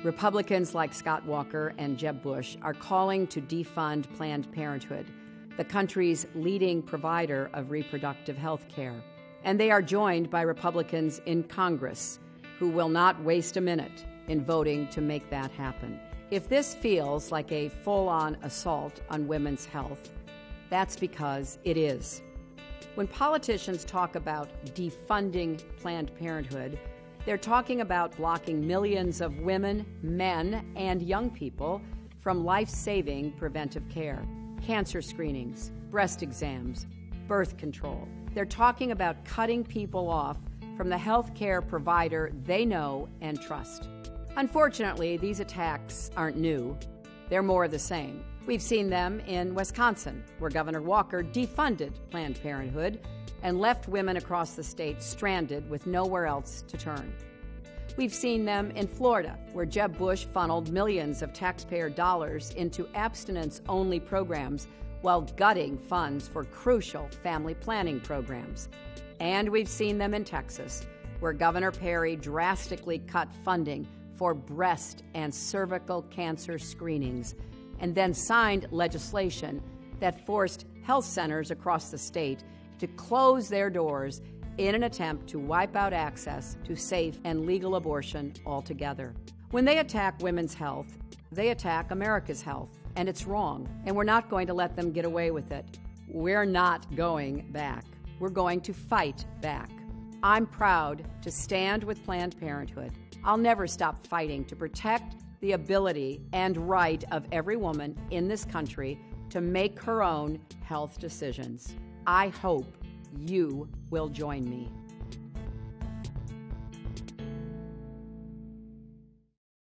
Republicans like Scott Walker and Jeb Bush are calling to defund Planned Parenthood, the country's leading provider of reproductive health care. And they are joined by Republicans in Congress who will not waste a minute in voting to make that happen. If this feels like a full-on assault on women's health, that's because it is. When politicians talk about defunding Planned Parenthood, they're talking about blocking millions of women, men, and young people from life-saving preventive care, cancer screenings, breast exams, birth control. They're talking about cutting people off from the health care provider they know and trust. Unfortunately, these attacks aren't new. They're more of the same. We've seen them in Wisconsin, where Governor Walker defunded Planned Parenthood and left women across the state stranded with nowhere else to turn. We've seen them in Florida, where Jeb Bush funneled millions of taxpayer dollars into abstinence-only programs while gutting funds for crucial family planning programs. And we've seen them in Texas, where Governor Perry drastically cut funding for breast and cervical cancer screenings, and then signed legislation that forced health centers across the state to close their doors in an attempt to wipe out access to safe and legal abortion altogether. When they attack women's health, they attack America's health, and it's wrong, and we're not going to let them get away with it. We're not going back. We're going to fight back. I'm proud to stand with Planned Parenthood. I'll never stop fighting to protect the ability and right of every woman in this country to make her own health decisions. I hope you will join me.